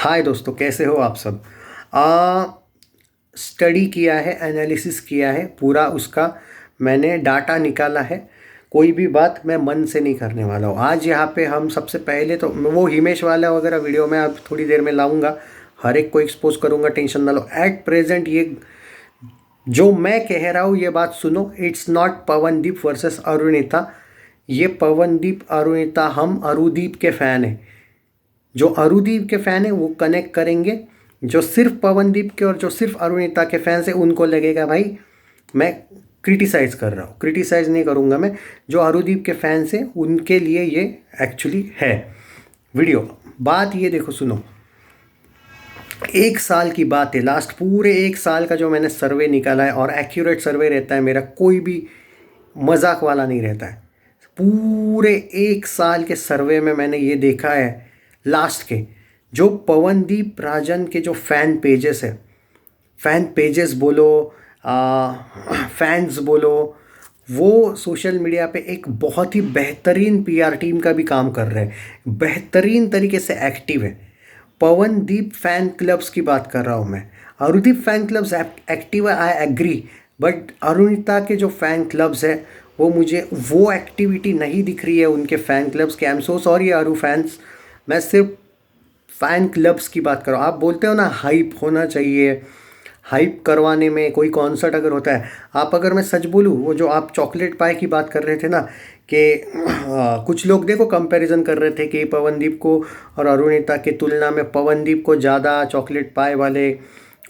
हाय दोस्तों, कैसे हो आप सब। आ स्टडी किया है, एनालिसिस किया है पूरा उसका, मैंने डाटा निकाला है। कोई भी बात मैं मन से नहीं करने वाला हूँ। आज यहाँ पे हम सबसे पहले तो वो हिमेश वाला वगैरह वीडियो मैं अब थोड़ी देर में लाऊंगा, हर एक को एक्सपोज करूंगा, टेंशन ना लो। एट प्रेजेंट ये जो मैं कह रहा हूँ ये बात सुनो। It's not Pawandeep versus Arunita. ये पवनदीप अरुणिता, हम अरुदीप के फ़ैन हैं। जो अरुदीप के फ़ैन है वो कनेक्ट करेंगे, जो सिर्फ पवनदीप के और जो सिर्फ अरुणिता के फैंस है उनको लगेगा भाई मैं क्रिटिसाइज़ कर रहा हूँ। क्रिटिसाइज़ नहीं करूँगा मैं, जो अरुदीप के फैंस हैं उनके लिए ये एक्चुअली है वीडियो। बात ये देखो, सुनो। एक साल की बात है, लास्ट पूरे एक साल का जो मैंने सर्वे निकाला है, और एक्यूरेट सर्वे रहता है मेरा, कोई भी मजाक वाला नहीं रहता है। पूरे एक साल के सर्वे में मैंने ये देखा है, लास्ट के जो पवनदीप राजन के जो फ़ैन पेजेस है, फ़ैन पेजेस बोलो, फैंस बोलो, वो सोशल मीडिया पे एक बहुत ही बेहतरीन पीआर टीम का भी काम कर रहे हैं, बेहतरीन तरीके से एक्टिव है। पवनदीप फ़ैन क्लब्स की बात कर रहा हूँ मैं। अरुदीप फ़ैन क्लब्स एक्टिव है, आई एग्री, बट अरुणिता के जो फ़ैन क्लब्स है वो मुझे वो एक्टिविटी नहीं दिख रही है उनके फ़ैन क्लब्स के। आई एम सो सॉरी अरु फैंस, मैं सिर्फ फ़ैन क्लब्स की बात करो। आप बोलते हो ना हाइप होना चाहिए, हाइप करवाने में कोई कॉन्सर्ट अगर होता है, आप अगर मैं सच बोलूँ, वो जो आप चॉकलेट पाई की बात कर रहे थे ना, कि कुछ लोग देखो कंपैरिजन कर रहे थे कि पवनदीप को और अरुणिता की तुलना में पवनदीप को ज़्यादा चॉकलेट पाई वाले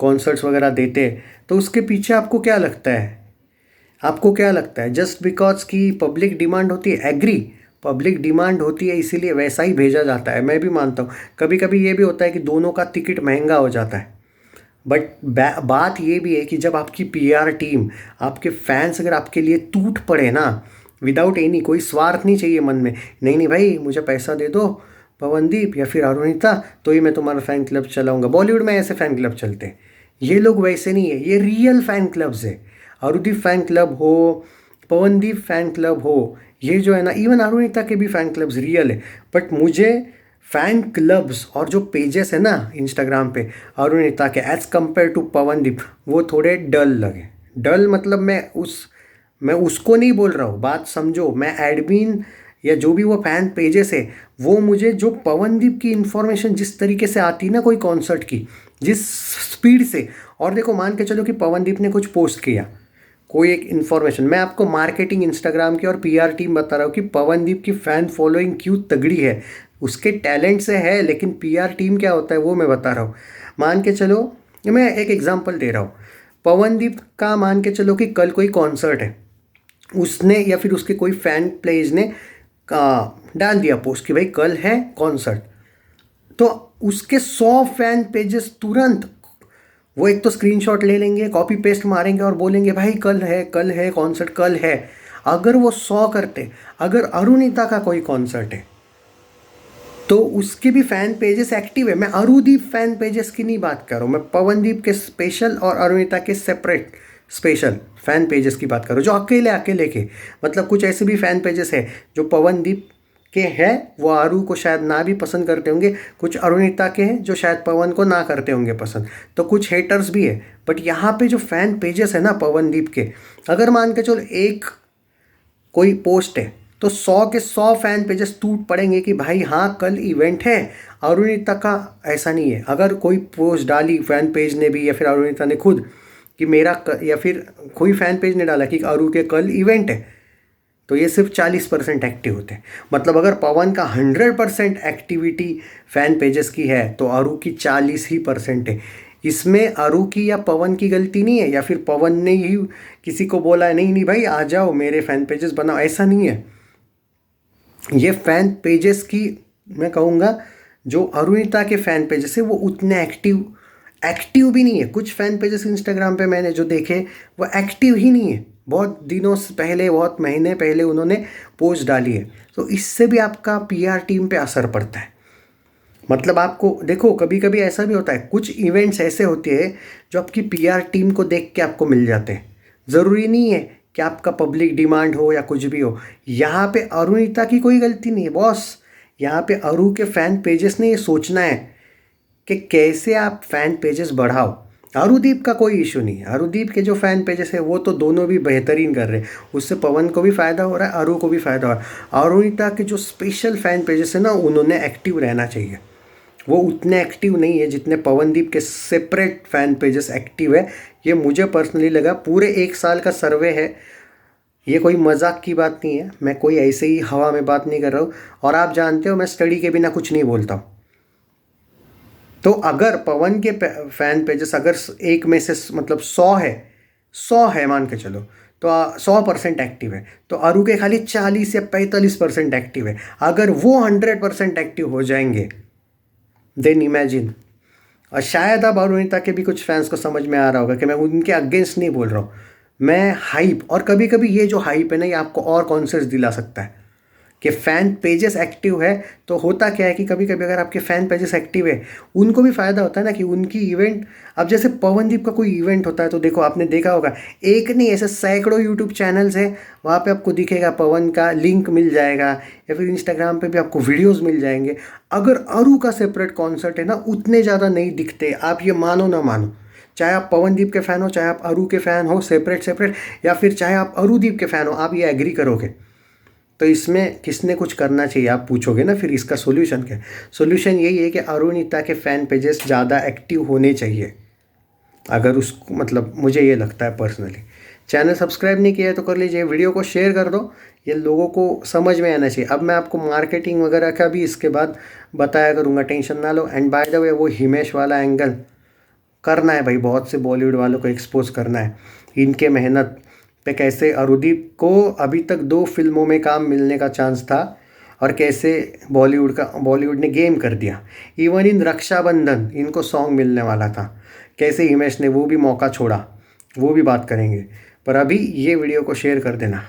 कॉन्सर्ट्स वगैरह देते, तो उसके पीछे आपको क्या लगता है? आपको क्या लगता है जस्ट बिकॉज की पब्लिक डिमांड होती है? एग्री, पब्लिक डिमांड होती है इसीलिए वैसा ही भेजा जाता है, मैं भी मानता हूँ। कभी कभी ये भी होता है कि दोनों का टिकट महंगा हो जाता है, बट बात ये भी है कि जब आपकी पीआर टीम, आपके फैंस अगर आपके लिए टूट पड़े ना, विदाउट एनी, कोई स्वार्थ नहीं चाहिए मन में, नहीं नहीं भाई मुझे पैसा दे दो पवनदीप या फिर अरुणिता तो ही मैं तुम्हारा फ़ैन क्लब चलाऊंगा। बॉलीवुड में ऐसे फ़ैन क्लब चलते हैं, ये लोग वैसे नहीं है, ये रियल फ़ैन क्लब्स है। अरुदीप फ़ैन क्लब हो, पवनदीप फ़ैन क्लब हो, ये जो है ना, इवन अरुणिता के भी फ़ैन क्लब्स रियल है। बट मुझे फ़ैन क्लब्स और जो पेजेस है ना इंस्टाग्राम पे अरुणिता के, एज़ कम्पेयर टू पवनदीप, वो थोड़े डल लगे। डल मतलब मैं उसको नहीं बोल रहा हूँ, बात समझो। मैं एडमिन या जो भी वो फ़ैन पेजेस है, वो मुझे जो पवनदीप की इन्फॉर्मेशन जिस तरीके से आती है ना कोई कॉन्सर्ट की, जिस स्पीड से, और देखो मान के चलो कि पवनदीप ने कुछ पोस्ट किया, कोई एक इन्फॉर्मेशन, मैं आपको मार्केटिंग इंस्टाग्राम की और पीआर टीम बता रहा हूँ कि पवनदीप की फ़ैन फॉलोइंग क्यों तगड़ी है, उसके टैलेंट से है, लेकिन पीआर टीम क्या होता है वो मैं बता रहा हूँ। मान के चलो, मैं एक एग्जांपल दे रहा हूँ। पवनदीप का मान के चलो कि कल कोई कॉन्सर्ट है, उसने या फिर उसके कोई फ़ैन पेज ने डाल दिया पोस्ट कि भाई कल है कॉन्सर्ट, तो उसके 100 फ़ैन पेजेस तुरंत वो एक तो स्क्रीनशॉट ले लेंगे, कॉपी पेस्ट मारेंगे और बोलेंगे भाई कल है कॉन्सर्ट, कल है। अगर वो 100 करते, अगर अरुणिता का कोई कॉन्सर्ट है तो उसके भी फ़ैन पेजेस एक्टिव है। मैं अरुदीप फ़ैन पेजेस की नहीं बात कर रहा हूँ, मैं पवनदीप के स्पेशल और अरुणिता के सेपरेट स्पेशल फ़ैन पेजेस की बात कर रहा हूँ, जो अकेले अकेले के, मतलब कुछ ऐसे भी फ़ैन पेजेस है जो पवनदीप के हैं, वो आरू को शायद ना भी पसंद करते होंगे, कुछ अरुणिता के हैं जो शायद पवन को ना करते होंगे पसंद, तो कुछ हेटर्स भी है। बट यहाँ पे जो फ़ैन पेजेस है ना पवनदीप के, अगर मान के चलो एक कोई पोस्ट है तो 100 के 100 फ़ैन पेजेस टूट पड़ेंगे कि भाई हाँ कल इवेंट है। अरुणिता का ऐसा नहीं है, अगर कोई पोस्ट डाली फ़ैन पेज ने भी या फिर अरुणिता ने खुद कि या फिर कोई फ़ैन पेज ने डाला कि अरु के कल इवेंट है, तो ये सिर्फ 40% एक्टिव होते हैं। मतलब अगर पवन का 100% एक्टिविटी फ़ैन पेजेस की है तो अरु की 40% है। इसमें अरु की या पवन की गलती नहीं है, या फिर पवन ने ही किसी को बोला है नहीं नहीं भाई आ जाओ मेरे फ़ैन पेजेस बनाओ, ऐसा नहीं है। ये फ़ैन पेजेस की, मैं कहूँगा जो अरुणिता के फ़ैन पेजेस है वो उतने एक्टिव भी नहीं है। कुछ फ़ैन पेजेस इंस्टाग्राम पे मैंने जो देखे वो एक्टिव ही नहीं है, बहुत दिनों से पहले, बहुत महीने पहले उन्होंने पोस्ट डाली है, तो इससे भी आपका पीआर टीम पे असर पड़ता है। मतलब आपको देखो, कभी कभी ऐसा भी होता है, कुछ इवेंट्स ऐसे होते हैं जो आपकी पीआर टीम को देख के आपको मिल जाते हैं। ज़रूरी नहीं है कि आपका पब्लिक डिमांड हो या कुछ भी हो। यहाँ पे अरुणिता की कोई गलती नहीं है बॉस, यहाँ पे अरु के फ़ैन पेजेस ने ये सोचना है कि कैसे आप फ़ैन पेजेस बढ़ाओ। अरुदीप का कोई इशू नहीं है, अरुदीप के जो फ़ैन पेजेस है वो तो दोनों भी बेहतरीन कर रहे हैं, उससे पवन को भी फ़ायदा हो रहा है, अरु को भी फ़ायदा हो रहा है। अरुणिता के जो स्पेशल फ़ैन पेजेस है ना, उन्होंने एक्टिव रहना चाहिए। वो उतने एक्टिव नहीं है जितने पवनदीप के सेपरेट फ़ैन पेजेस एक्टिव है। ये मुझे पर्सनली लगा, पूरे 1 साल का सर्वे है, ये कोई मजाक की बात नहीं है, मैं कोई ऐसे ही हवा में बात नहीं कर रहा हूँ। और आप जानते हो मैं स्टडी के बिना कुछ नहीं बोलता हूँ। तो अगर पवन के फैन पेजेस अगर एक में से मतलब 100 है मान के चलो, तो 100% एक्टिव है, तो अरु के खाली 40 या 45% एक्टिव है। अगर वो 100% एक्टिव हो जाएंगे, देन इमेजिन। और शायद अब अरुणिता के भी कुछ फैंस को समझ में आ रहा होगा कि मैं उनके अगेंस्ट नहीं बोल रहा हूँ, मैं हाइप। और कभी कभी ये जो हाइप है ना, ये आपको और कॉन्फिडेंस दिला सकता है कि फ़ैन पेजेस एक्टिव है। तो होता क्या है कि कभी कभी अगर आपके फ़ैन पेजेस एक्टिव है, उनको भी फ़ायदा होता है ना कि उनकी इवेंट, अब जैसे पवनदीप का कोई इवेंट होता है तो देखो आपने देखा होगा, एक नहीं ऐसे सैकड़ों यूट्यूब चैनल्स हैं, वहाँ पे आपको दिखेगा पवन का लिंक मिल जाएगा, या फिर इंस्टाग्राम पे भी आपको वीडियोज़ मिल जाएंगे। अगर अरु का सेपरेट कॉन्सर्ट है ना, उतने ज़्यादा नहीं दिखते, आप ये मानो ना मानो। चाहे आप पवनदीप के फ़ैन हो, चाहे आप अरु के फ़ैन हो सेपरेट सेपरेट, या फिर चाहे आप अरुदीप के फ़ैन हो, आप ये एग्री करोगे। तो इसमें किसने कुछ करना चाहिए आप पूछोगे ना, फिर इसका सॉल्यूशन क्या है? सॉल्यूशन यही है कि अरुणिता के फ़ैन पेजेस ज़्यादा एक्टिव होने चाहिए। अगर उसको मतलब मुझे ये लगता है पर्सनली। चैनल सब्सक्राइब नहीं किया है तो कर लीजिए, वीडियो को शेयर कर दो, ये लोगों को समझ में आना चाहिए। अब मैं आपको मार्केटिंग वगैरह का भी इसके बाद बताया करूँगा, टेंशन ना लो। एंड बाय द वे, वो हिमेश वाला एंगल करना है भाई, बहुत से बॉलीवुड वालों को एक्सपोज करना है इनके मेहनत पे, कैसे अरुदीप को अभी तक 2 फिल्मों में काम मिलने का चांस था और कैसे बॉलीवुड ने गेम कर दिया। इवन इन रक्षाबंधन इनको सॉन्ग मिलने वाला था, कैसे हिमेश ने वो भी मौका छोड़ा, वो भी बात करेंगे। पर अभी ये वीडियो को शेयर कर देना।